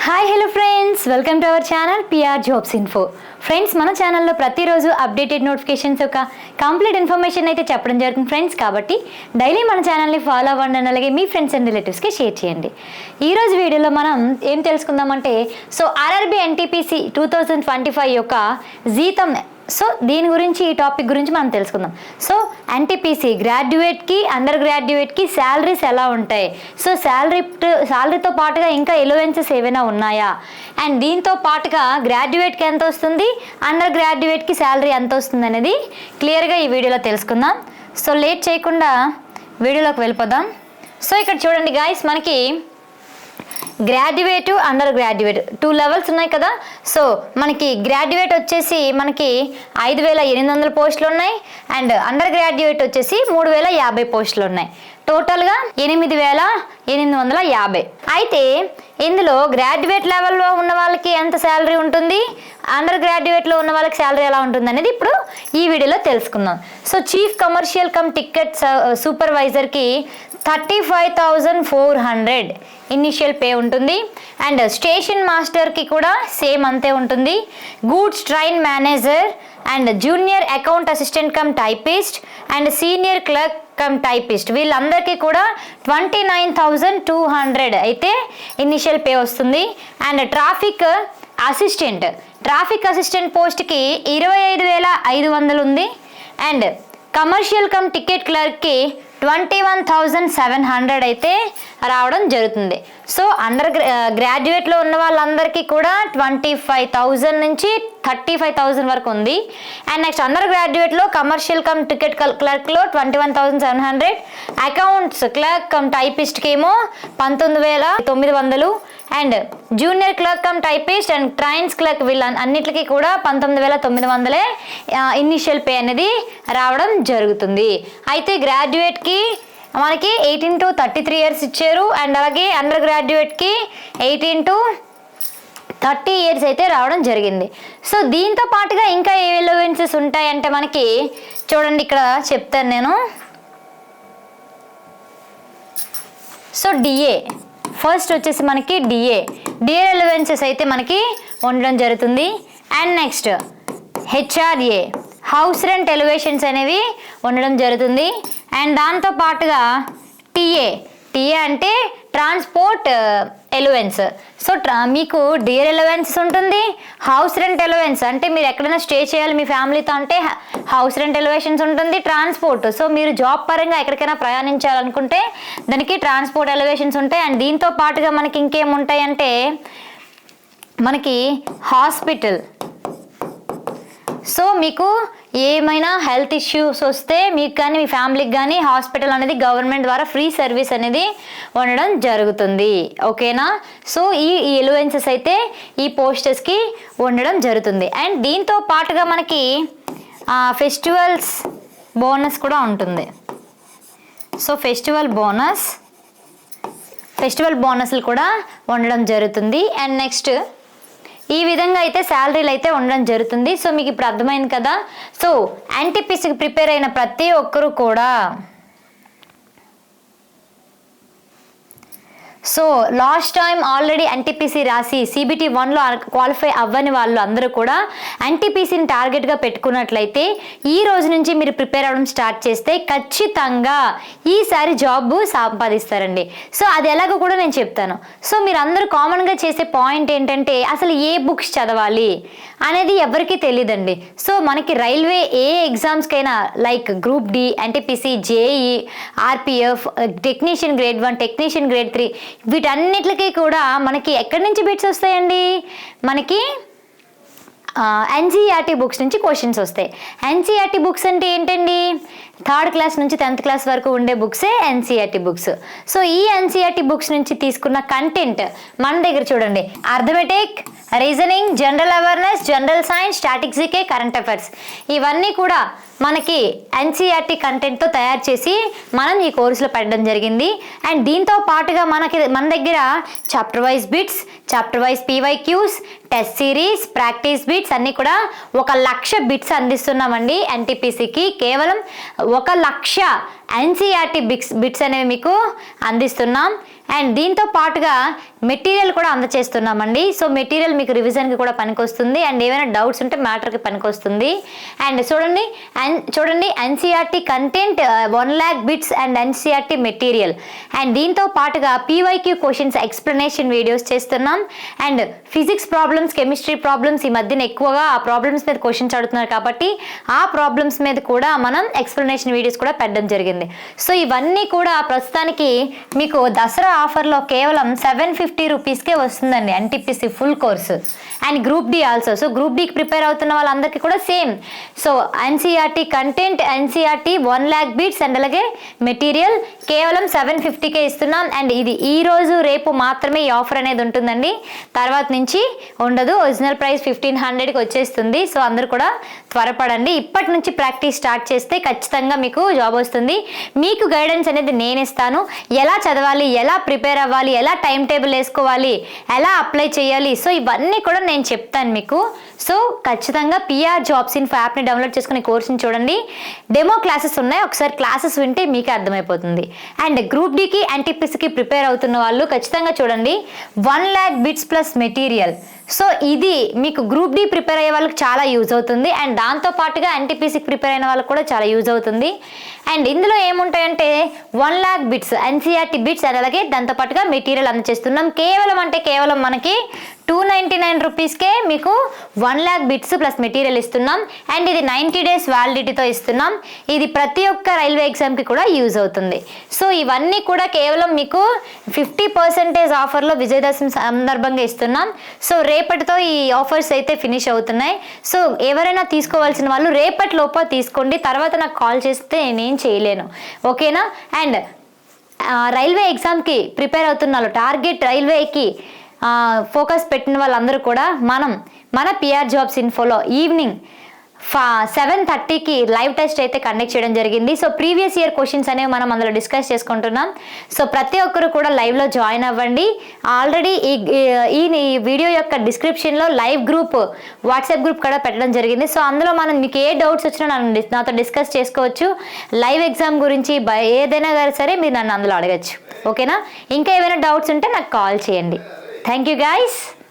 Hi hello friends, welcome to our channel PR jobs info. Friends, మన ఛానల్లో ప్రతిరోజు updated notifications యొక్క complete information అయితే చెప్పడం జరుగుతుంది ఫ్రెండ్స్. కాబట్టి డైలీ మన ఛానల్ని ఫాలో అవ్వండి, అలాగే మీ ఫ్రెండ్స్ అండ్ రిలేటివ్స్కి షేర్ చేయండి. ఈరోజు వీడియోలో మనం ఏం తెలుసుకుందామంటే ఆర్ఆర్బీ ఎన్టీపీసీ 2025 యొక్క జీతం. దీని గురించి, ఈ టాపిక్ గురించి మనం తెలుసుకుందాం. ఎన్టీపీసీ గ్రాడ్యుయేట్కి, అండర్ గ్రాడ్యుయేట్కి శాలరీస్ ఎలా ఉంటాయి, శాలరీతో పాటుగా ఇంకా ఎలవెన్సెస్ ఏవైనా ఉన్నాయా, అండ్ దీంతో పాటుగా గ్రాడ్యుయేట్కి ఎంత వస్తుంది, అండర్ గ్రాడ్యుయేట్కి శాలరీ ఎంత వస్తుంది అనేది క్లియర్గా ఈ వీడియోలో తెలుసుకుందాం. లేట్ చేయకుండా వీడియోలోకి వెళ్ళిపోదాం. ఇక్కడ చూడండి గాయస్, మనకి గ్రాడ్యుయేట్, అండర్ గ్రాడ్యుయేట్ 2 లెవెల్స్ ఉన్నాయి కదా. మనకి గ్రాడ్యుయేట్ వచ్చేసి మనకి 5,800 పోస్టులు ఉన్నాయి, అండ్ అండర్ గ్రాడ్యుయేట్ వచ్చేసి 3,050 పోస్టులు ఉన్నాయి. టోటల్గా 8,850. అయితే ఇందులో గ్రాడ్యుయేట్ లెవెల్లో ఉన్న వాళ్ళకి ఎంత శాలరీ ఉంటుంది, అండర్ గ్రాడ్యుయేట్లో ఉన్న వాళ్ళకి శాలరీ ఎలా ఉంటుంది అనేది ఇప్పుడు ఈ వీడియోలో తెలుసుకుందాం. చీఫ్ కమర్షియల్ కమ్ టికెట్ సూపర్వైజర్కి 35,400 ఇనిషియల్ పే ఉంటుంది, అండ్ స్టేషన్ మాస్టర్కి కూడా సేమ్ అంతే ఉంటుంది. Goods train manager and junior account assistant cum typist and senior clerk cum typist వీళ్ళందరికీ కూడా 29,200 అయితే ఇనిషియల్ పే వస్తుంది. అండ్ ట్రాఫిక్ అసిస్టెంట్ పోస్ట్కి 25,500 ఉంది, అండ్ కమర్షియల్ కమ్ టికెట్ క్లర్క్కి 21,700 అయితే రావడం జరుగుతుంది. అండర్ గ్రాడ్యుయేట్లో ఉన్న వాళ్ళందరికీ కూడా 25,000 నుంచి 35,000 వరకు ఉంది. అండ్ నెక్స్ట్ అండర్ గ్రాడ్యుయేట్లో కమర్షియల్ కమ్ టికెట్ క్లర్క్లో 21,700, అకౌంట్స్ క్లర్క్ కమ్ టైపిస్ట్కి ఏమో 19,900, and junior clerk cum typist and trains clerk అన్నిటికీ కూడా 19,900 ఇనిషియల్ పే అనేది రావడం జరుగుతుంది. అయితే గ్రాడ్యుయేట్కి మనకి 18 to 33 years ఇచ్చారు, అండ్ అలాగే అండర్ గ్రాడ్యుయేట్కి 18 to 30 years అయితే రావడం జరిగింది. దీంతో పాటుగా ఇంకా ఏ ఎలవెన్సెస్ ఉంటాయంటే మనకి చూడండి, ఇక్కడ చెప్తాను నేను. డిఏ ఫస్ట్ వచ్చేసి మనకి డిఏ ఎలవెన్సెస్ అయితే మనకి ఉండడం జరుగుతుంది. And next HRA house rent elevations అనేవి ఉండడం జరుగుతుంది. అండ్ దాంతో పాటుగా టీఏ అంటే ట్రాన్స్పోర్ట్ ఎలవెన్స్. మీకు డియర్ ఎలవెన్స్ ఉంటుంది, హౌస్ రెంట్ ఎలవెన్స్ అంటే మీరు ఎక్కడైనా స్టే చేయాలి మీ ఫ్యామిలీతో అంటే హౌస్ రెంట్ ఎలివేషన్స్ ఉంటుంది. ట్రాన్స్పోర్ట్, మీరు జాబ్ పరంగా ఎక్కడికైనా ప్రయాణించాలనుకుంటే దానికి ట్రాన్స్పోర్ట్ ఎలివేషన్స్ ఉంటాయి. అండ్ దీంతో పాటుగా మనకి ఇంకేముంటాయి అంటే మనకి హాస్పిటల్. మీకు ఏమైనా హెల్త్ ఇష్యూస్ వస్తే మీకు కానీ మీ ఫ్యామిలీకి కానీ హాస్పిటల్ అనేది గవర్నమెంట్ ద్వారా ఫ్రీ సర్వీస్ అనేది ఉండడం జరుగుతుంది. ఓకేనా? ఈ ఎలవెన్సెస్ అయితే ఈ పోస్టర్స్కి ఉండడం జరుగుతుంది. అండ్ దీంతో పాటుగా మనకి ఫెస్టివల్స్ బోనస్ కూడా ఉంటుంది. ఫెస్టివల్ బోనస్లు కూడా ఉండడం జరుగుతుంది. అండ్ నెక్స్ట్ ఈ విధంగా అయితే శాలరీలు అయితే ఉండడం జరుగుతుంది. మీకు ఇప్పుడు అర్థమైంది కదా. ఎన్టీపీసీకి ప్రిపేర్ అయిన ప్రతి ఒక్కరు కూడా లాస్ట్ టైం ఆల్రెడీ ఎన్టీపీసీ రాసి CBT 1లో క్వాలిఫై అవ్వని వాళ్ళు అందరూ కూడా ఎన్టీపీసీని టార్గెట్గా పెట్టుకున్నట్లయితే ఈ రోజు నుంచి మీరు ప్రిపేర్ అవ్వడం స్టార్ట్ చేస్తే ఖచ్చితంగా ఈసారి జాబ్ సంపాదిస్తారండి. అది ఎలాగో కూడా నేను చెప్తాను. మీరు అందరూ కామన్గా చేసే పాయింట్ ఏంటంటే అసలు ఏ బుక్స్ చదవాలి అనేది ఎవరికీ తెలియదండి. మనకి రైల్వే ఏ ఎగ్జామ్స్కైనా like group D, NTPC, JEE, RPF, technician grade 1, technician grade 3 వీటన్నిటికీ కూడా మనకి ఎక్కడి నుంచి బిట్స్ వస్తాయండి, మనకి NCERT బుక్స్ నుంచి క్వశ్చన్స్ వస్తాయి. NCERT బుక్స్ అంటే ఏంటండి, 3rd క్లాస్ నుంచి 10th క్లాస్ వరకు ఉండే బుక్సే NCERT బుక్స్. ఈ NCERT బుక్స్ నుంచి తీసుకున్న కంటెంట్ మన దగ్గర చూడండి, arithmetic, reasoning, general awareness, general science, statics, GK, current affairs ఇవన్నీ కూడా మనకి NCERT కంటెంట్తో తయారు చేసి మనం ఈ కోర్సులో పెట్టడం జరిగింది. అండ్ దీంతో పాటుగా మన దగ్గర chapter wise bits, chapter wise PYQs, test series, practice bits అన్నీ కూడా 1,00,000 బిట్స్ అందిస్తున్నామండి ఎన్టీపీసీకి. కేవలం 1,00,000 NCERT బిట్స్ అనేవి మీకు అందిస్తున్నాం. అండ్ దీంతో పాటుగా మెటీరియల్ కూడా అందచేస్తున్నామండి. సో మెటీరియల్ మీకు రివిజన్కి కూడా పనికొస్తుంది అండ్ ఏమైనా డౌట్స్ ఉంటే మ్యాటర్కి పనికొస్తుంది. అండ్ చూడండి NCERT content 1 lakh bits and NCERT material. And దీంతో పాటుగా పీవైక్యూ క్వశ్చన్స్ ఎక్స్ప్లెనేషన్ వీడియోస్ చేస్తున్నాం. And physics problems, chemistry problems ఈ మధ్యన ఎక్కువగా ఆ ప్రాబ్లమ్స్ మీద క్వశ్చన్స్ అడుగుతున్నారు కాబట్టి ఆ ప్రాబ్లమ్స్ మీద కూడా మనం ఎక్స్ప్లెనేషన్ వీడియోస్ కూడా పెట్టడం జరిగింది. సో ఇవన్నీ కూడా ప్రస్తుతానికి మీకు దసరా ఆఫర్లో కేవలం 750 రూపీస్కే వస్తుందండి NTPC full course. And group D also. So group డికి ప్రిపేర్ అవుతున్న వాళ్ళందరికీ కూడా same. So NCERT content, NCERT 1 lakh bits and అలాగే మెటీరియల్ కేవలం 750కే ఇస్తున్నాం. అండ్ ఇది ఈ రోజు రేపు మాత్రమే ఈ ఆఫర్ అనేది ఉంటుందండి, తర్వాత నుంచి ఉండదు. ఒరిజినల్ ప్రైస్ 1500కి వచ్చేస్తుంది. సో అందరూ కూడా త్వరపడండి. ఇప్పటి నుంచి ప్రాక్టీస్ స్టార్ట్ చేస్తే ఖచ్చితంగా మీకు జాబ్ వస్తుంది. మీకు గైడెన్స్ అనేది నేను ఇస్తాను. ఎలా చదవాలి, ఎలా ప్రిపేర్ అవ్వాలి, ఎలా టైం టేబుల్ వేసుకోవాలి, ఎలా అప్లై చేయాలి, సో ఇవన్నీ కూడా నేను చెప్తాను మీకు. సో ఖచ్చితంగా పిఆర్ జాబ్స్ ఇన్ఫో యాప్ని డౌన్లోడ్ చేసుకుని కోర్సుని చూడండి. డెమో క్లాసెస్ ఉన్నాయి, ఒకసారి క్లాసెస్ వింటే మీకే అర్థమైపోతుంది. అండ్ గ్రూప్ డికి ఎన్టీపీసీకి ప్రిపేర్ అవుతున్న వాళ్ళు ఖచ్చితంగా చూడండి 1 lakh bits plus material. So ఇది మీకు గ్రూప్ డి ప్రిపేర్ అయ్యే వాళ్ళకి చాలా యూజ్ అవుతుంది. అండ్ దాంతోపాటుగా ఎన్టీపీసీకి ప్రిపేర్ అయిన వాళ్ళకి కూడా చాలా యూజ్ అవుతుంది. అండ్ ఇందులో ఏముంటాయంటే 1 lakh bits NCERT bits and అలాగే దాంతోపాటుగా మెటీరియల్ అందజేస్తున్నాం. కేవలం మనకి 299 రూపీస్కే మీకు 1 lakh బిట్స్ ప్లస్ మెటీరియల్ ఇస్తున్నాం. అండ్ ఇది 90 days వ్యాలిడిటీతో ఇస్తున్నాం. ఇది ప్రతి ఒక్క రైల్వే ఎగ్జామ్కి కూడా యూజ్ అవుతుంది. సో ఇవన్నీ కూడా కేవలం మీకు 50% ఆఫర్లో విజయదశమి సందర్భంగా ఇస్తున్నాం. సో రేపటితో ఈ ఆఫర్స్ అయితే ఫినిష్ అవుతున్నాయి. సో ఎవరైనా తీసుకోవాల్సిన వాళ్ళు రేపటి లోపల తీసుకోండి, తర్వాత నాకు కాల్ చేస్తే నేనేం చేయలేను, ఓకేనా. అండ్ రైల్వే ఎగ్జామ్కి ప్రిపేర్ అవుతున్న వాళ్ళు, టార్గెట్ రైల్వేకి ఫోకస్ పెట్టిన వాళ్ళందరూ కూడా మన పిఆర్ జాబ్స్ ఇన్ఫోలో ఈవినింగ్ 7:30కి లైవ్ టెస్ట్ అయితే కండక్ట్ చేయడం జరిగింది. సో ప్రీవియస్ ఇయర్ క్వశ్చన్స్ అనేవి మనం అందులో డిస్కస్ చేసుకుంటున్నాం. సో ప్రతి ఒక్కరు కూడా లైవ్లో జాయిన్ అవ్వండి. ఆల్రెడీ ఈ వీడియో యొక్క డిస్క్రిప్షన్లో లైవ్ గ్రూప్, వాట్సాప్ గ్రూప్ కూడా పెట్టడం జరిగింది. సో అందులో మీకు ఏ డౌట్స్ వచ్చినా నాతో డిస్కస్ చేసుకోవచ్చు. లైవ్ ఎగ్జామ్ గురించి ఏదైనా సరే మీరు నన్ను అందులో అడగచ్చు, ఓకేనా. ఇంకా ఏమైనా డౌట్స్ ఉంటే నాకు కాల్ చేయండి. Thank you guys.